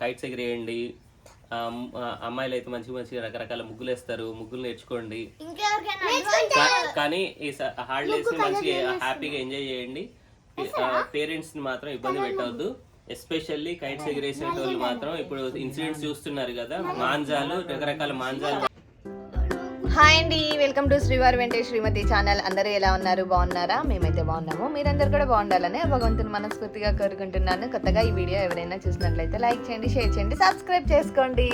Kites ఎగిరేయండి. అమ్మాయిలు అయితే మంచిగా రకరకాల ముగ్గులు వేస్తారు, ముగ్గులు నేర్చుకోండి. కానీ ఈ హాలిడేస్ ని మంచిగా హ్యాపీగా ఎంజాయ్ చేయండి. పేరెంట్స్ ని మాత్రం ఇబ్బంది పెట్టవద్దు. ఎస్పెషల్లీ కైట్స్ ఎగిరేసే వాళ్ళు మాత్రం ఇప్పుడు ఇన్సిడెంట్స్ చూస్తున్నారు కదా, మాంజాలు, రకరకాల మాంజాలు. హాయ్ అండి, వెల్కమ్ టు శ్రీవారి వెంకటేష్ శ్రీమతి ఛానల్. అందరూ ఎలా ఉన్నారు? బాగున్నారా? మేమైతే బాగున్నాము. మీరందరూ కూడా బాగుండాలని భగవంతుని మనస్ఫూర్తిగా కోరుకుంటున్నాను. కొత్తగా ఈ వీడియో ఎవరైనా చూసినట్లయితే లైక్ చేయండి, షేర్ చేయండి, సబ్స్క్రైబ్ చేసుకోండి.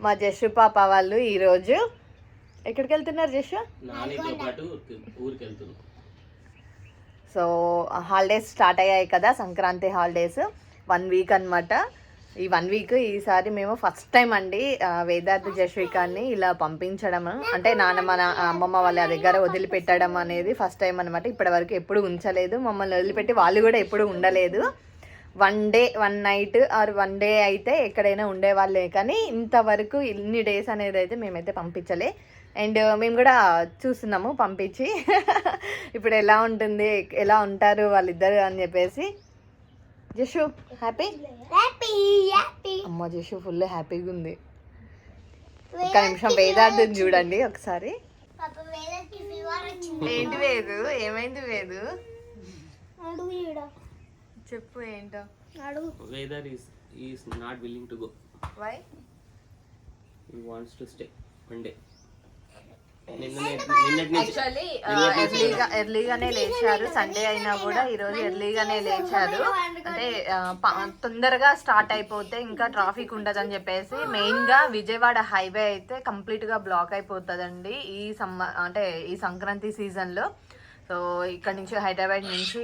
మా జస్సు పాప వాళ్ళు ఈరోజు ఎక్కడికి వెళ్తున్నారు? జస్సు నానితో పాటు ఊరికి వెళ్తున్నారు. సో హాలిడేస్ స్టార్ట్ అయ్యాయి కదా, సంక్రాంతి హాలిడేస్ 1 వీక్ అనమాట. ఈ 1 వీక్ ఈసారి మేము ఫస్ట్ టైం అండి వేదార్థ జశ్వికాన్ని ఇలా పంపించడం, అంటే మన అమ్మమ్మ వాళ్ళ దగ్గర వదిలిపెట్టడం అనేది ఫస్ట్ టైం అనమాట. ఇప్పటి వరకు ఎప్పుడు ఉంచలేదు, మమ్మల్ని వదిలిపెట్టి వాళ్ళు కూడా ఎప్పుడు ఉండలేదు. 1 డే 1 నైట్ ఆర్ 1 డే అయితే ఎక్కడైనా ఉండేవాళ్ళే, కానీ ఇంతవరకు ఇన్ని డేస్ అనేది అయితే మేమైతే పంపించలే. అండ్ మేము కూడా చూస్తున్నాము పంపించి ఇప్పుడు ఎలా ఉంటుంది, ఎలా ఉంటారు వాళ్ళిద్దరు అని చెప్పేసి. జషు హ్యాపీ? అమ్మ జషు ఫుల్ హ్యాపీగా ఉంది. ఒక్క నిమిషం వేదార్థం చూడండి ఒకసారి. ఏంటి వేదు, ఏమైంది వేదు? చెప్పు ఏంటో. Vedar is not willing to go. Why? He wants to stay one day. Actually ఎర్లీగానే లేచారు. సండే అయినా కూడా ఈరోజు ఎర్లీగానే లేచారు. అంటే తొందరగా స్టార్ట్ అయిపోతే ఇంకా ట్రాఫిక్ ఉండదని చెప్పేసి, మెయిన్గా విజయవాడ హైవే అయితే కంప్లీట్గా బ్లాక్ అయిపోతుందండి అంటే ఈ సంక్రాంతి సీజన్లో. సో ఇక్కడ నుంచి హైదరాబాద్ నుంచి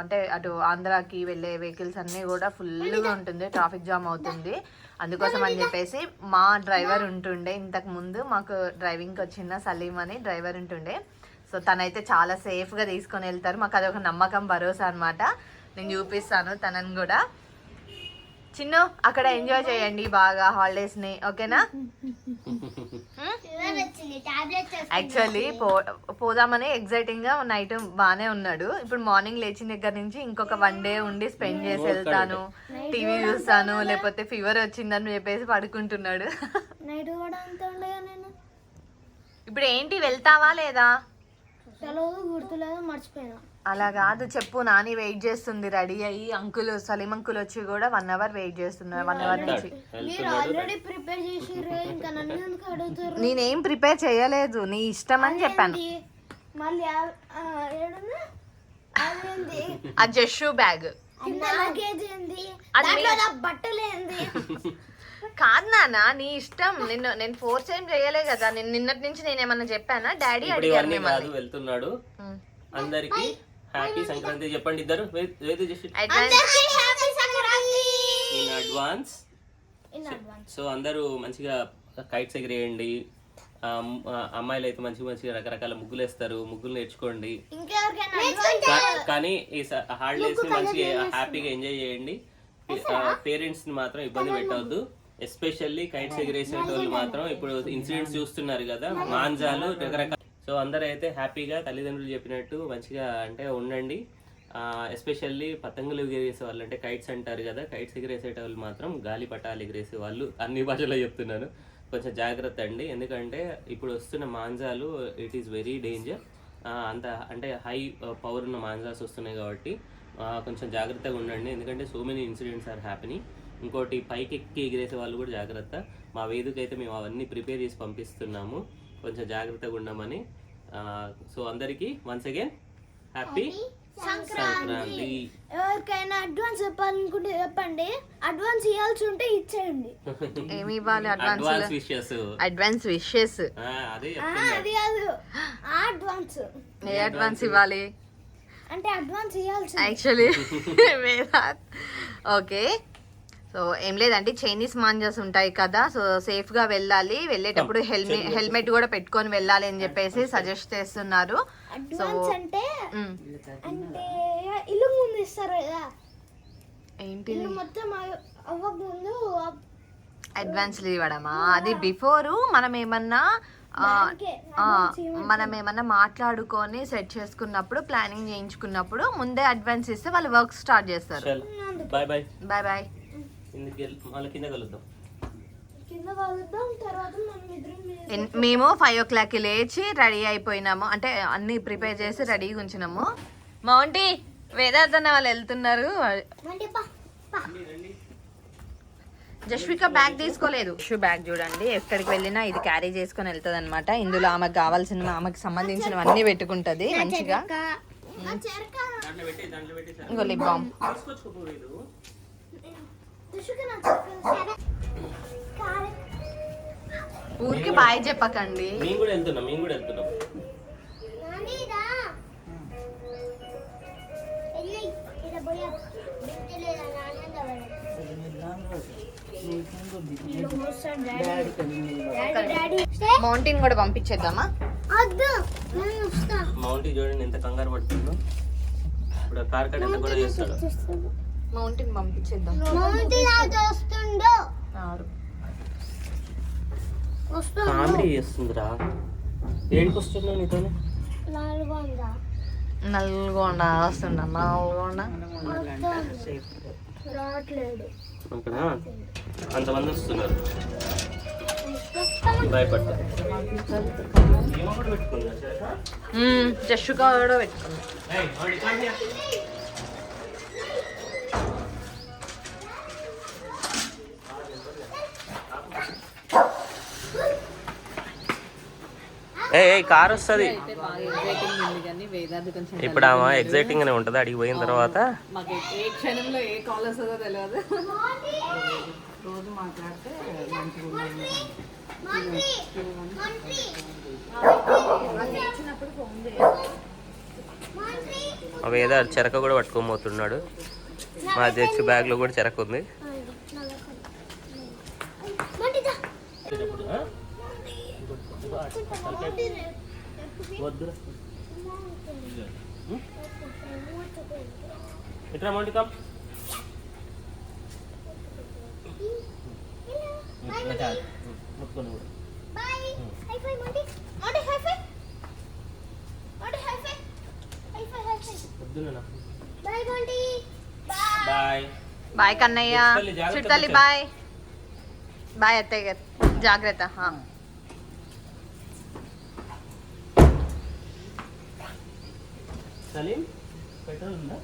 అంటే అటు ఆంధ్రాకి వెళ్ళే వెహికల్స్ అన్నీ కూడా ఫుల్గా ఉంటుంది, ట్రాఫిక్ జామ్ అవుతుంది. అందుకోసం అని చెప్పేసి మా డ్రైవర్ ఉంటుండే, ఇంతకు ముందు మాకు డ్రైవింగ్కి వచ్చిన సలీం అని డ్రైవర్ ఉంటుండే. సో తనైతే చాలా సేఫ్గా తీసుకొని వెళ్తారు. మాకు అదొక నమ్మకం, భరోసా అనమాట. నేను చూపిస్తాను తనని కూడా. చిన్ను అక్కడ ఎంజాయ్ చేయండి బాగా హాలిడేస్ని, ఓకేనా? యాక్చువల్లీ పోదామని ఎగ్జైటింగ్గా నైట్ బాగానే ఉన్నాడు. ఇప్పుడు మార్నింగ్ లేచిన దగ్గర నుంచి ఇంకొక 1 డే ఉండి స్పెండ్ చేసి వెళ్తాను, టీవీ చూస్తాను, లేకపోతే ఫీవర్ వచ్చిందని చెప్పేసి పడుకుంటున్నాడు. ఇప్పుడు ఏంటి, వెళ్తావా లేదా? అలా కాదు, చెప్పు. నాని వెయిట్ చేస్తుంది రెడీ అయ్యి. అంకుల్ సలీం అంకుల్ వచ్చి కూడా 1 అవర్ వెయిట్ చేస్తున్నారు. 1 అవర్ నుంచి నేనేం ప్రిపేర్ చేయలేదు, నీ ఇష్టం అని చెప్పాను. ఆ జషు బ్యాగ్ కాదు నాన్న, నీ ఇష్టం. నేను ఫోర్స్ ఏం చేయలే కదా. నిన్నటి నుంచి నేను ఏమన్నా చెప్పానా? డాడీ అడిగారు. వెళ్తున్నాడు. అందరికి హ్యాపీ సంక్రాంతి చెప్పండి ఇద్దరు. In advance. సో అందరూ మంచిగా కైట్స్ ఎగిరేయండి. అమ్మాయిలు అయితే మంచిగా రకరకాల ముగ్గులు వేస్తారు, ముగ్గులు నేర్చుకోండి. కానీ ఈ హాలిడేస్ ని మంచిగా హ్యాపీగా ఎంజాయ్ చేయండి. పేరెంట్స్ ని మాత్రం ఇబ్బంది పెట్టవద్దు. ఎస్పెషల్లీ కైట్స్ ఎగిరేసే వాళ్ళు మాత్రం ఇప్పుడు ఇన్సిడెంట్స్ చూస్తున్నారు కదా, మాంజాలు, రకరకాల. సో అందరూ అయితే హ్యాపీగా తల్లిదండ్రులు చెప్పినట్టు మంచిగా అంటే ఉండండి. ఎస్పెషల్లీ పతంగులు ఎగిరేసే వాళ్ళు, అంటే కైట్స్ అంటారు కదా, కైట్స్ ఎగిరేసే వాళ్ళు మాత్రం గాలి పటాలు ఎగిరేసే వాళ్ళు, అన్ని భాషలో చెప్తున్నాను, కొంచెం జాగ్రత్త అండి. ఎందుకంటే ఇప్పుడు వస్తున్న మాంజాలు ఇట్ ఈస్ వెరీ డేంజర్. అంత అంటే హై పవర్ ఉన్న మాంజాస్ వస్తున్నాయి కాబట్టి కొంచెం జాగ్రత్తగా ఉండండి. ఎందుకంటే so many incidents are happening. ఇంకోటి పైకి ఎక్కి ఎగిరేసే వాళ్ళు కూడా జాగ్రత్త. మా వేదికైతే మేము అవన్నీ ప్రిపేర్ చేసి పంపిస్తున్నాము, కొంచెం జాగ్రత్తగా ఉండమని. సో అందరికీ వన్స్ అగైన్ హ్యాపీ సంక్రాంతి. ఎవరికైనా అడ్వాన్స్ చెప్పాలనుకుంటే చెప్పండి, అడ్వాన్స్ ఇవ్వాల్సి ఉంటే ఇచ్చేయండి. ఏమి ఇవ్వాలి? Advance wishes. అడ్వాన్స్ విషెస్ అది కాదు, అడ్వాన్స్. ఏ అడ్వాన్స్ ఇవ్వాలి అంటే అడ్వాన్స్ ఇవ్వాల్సి యాక్చువల్లీ. ఓకే, సో ఏం లేదండి, చైనీస్ మాంజాస్ ఉంటాయి కదా, సో సేఫ్గా వెళ్ళాలి. వెళ్ళేటప్పుడు హెల్మెట్ కూడా పెట్టుకొని వెళ్ళాలి అని చెప్పేసి సజెస్ట్ చేస్తున్నారు. సో అంటే ఇల్లు ముందు ఇస్తారు కదా, ఏంటి మొత్తం అవ్వక ముందు అడ్వాన్స్ ఇవ్వడమా? అది బిఫోరు మనం ఏమన్నా మాట్లాడుకొని సెట్ చేసుకున్నప్పుడు, ప్లానింగ్ చేయించుకున్నప్పుడు ముందే అడ్వాన్స్ ఇస్తే వాళ్ళు వర్క్ స్టార్ట్ చేస్తారు. Bye bye. Bye bye. మళ్ళీ కింద కలుద్దాం. కింద కలుద్దాం. తర్వాత మనం ఇద్దరం మేము 5 o'clockకి లేచి రెడీ అయిపోయినాము, అంటే అన్ని ప్రిపేర్ చేసి రెడీగా ఉంచినాము. మౌంటీ వేదార్థన వాళ్ళు వెళ్తున్నారు. జస్విక బ్యాగ్ తీసుకోలేదు. షూ బ్యాగ్ చూడండి, ఎక్కడికి వెళ్ళినా ఇది క్యారీ చేసుకొని వెళ్తుంది అనమాట. ఇందులో ఆమెకు కావాల్సిన, ఆమెకు సంబంధించినవన్నీ పెట్టుకుంటది మంచిగా. ఇంకో లిప్ బామ్. ఊరికి బాయ్ చెప్పకండి. మేము కూడా వెళ్తున్నాం. మౌంటైన్ కూడా పంపించేద్దామా? మౌంటైన్ చూడండి ఎంత కంగారు పడుతుందో. ఇప్పుడు కార్ కట్ట కూడా చేస్తాడు. మౌంటైన్ పంపించేద్దాం. కామెడీ చేస్తుందిరా. ఏడికి వస్తున్నావు నీతో? నల్గొండ వస్తుండ. రావట్లేదు. అంతమంది వస్తున్నారు. భయపడతా. జస్సుగా కూడా పెట్టుకుంది. కార్ వస్తుంది ఇప్పుడు. ఆమె ఎగ్జైటింగ్ గానే ఉంటది. అడిగి పోయిన తర్వాత మాకు ఏ క్షణంలో ఏ కాల్ వస్తుందో తెలియదు. రోజు మాట్లాడితే అవి ఏదో చెరక కూడా పట్టుకోబోతున్నాడు. మా జడ్జి బ్యాగ్ లో కూడా చెరక ఉంది. ఇట్లా మౌంటి కమ్. Bye bye Kannayya. చుట్టాలి బాయ్. బాయ్ అత్తయ్య గారు, జాగ్రత్త. సలీం పెట్రోల్ ఉందా?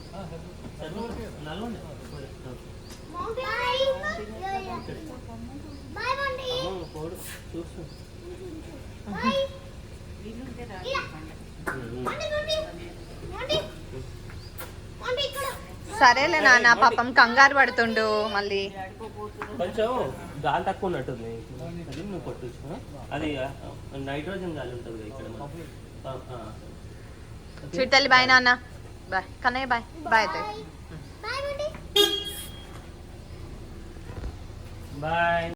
సరేలే నాన్న, పాపం కంగారు పడుతుండు. మళ్ళీ కొంచెం గాలి తక్కువ ఉన్నట్టుంది. అది నువ్వు కొట్టచ్చు. అది నైట్రోజన్ గాలి ఉంటుంది ఇక్కడ. చుట్టాలి బాయ్ నాన్న. బాయ్ కన్నయ్య. బాయ్ బాయ్ అత్తయ్య. బాయ్.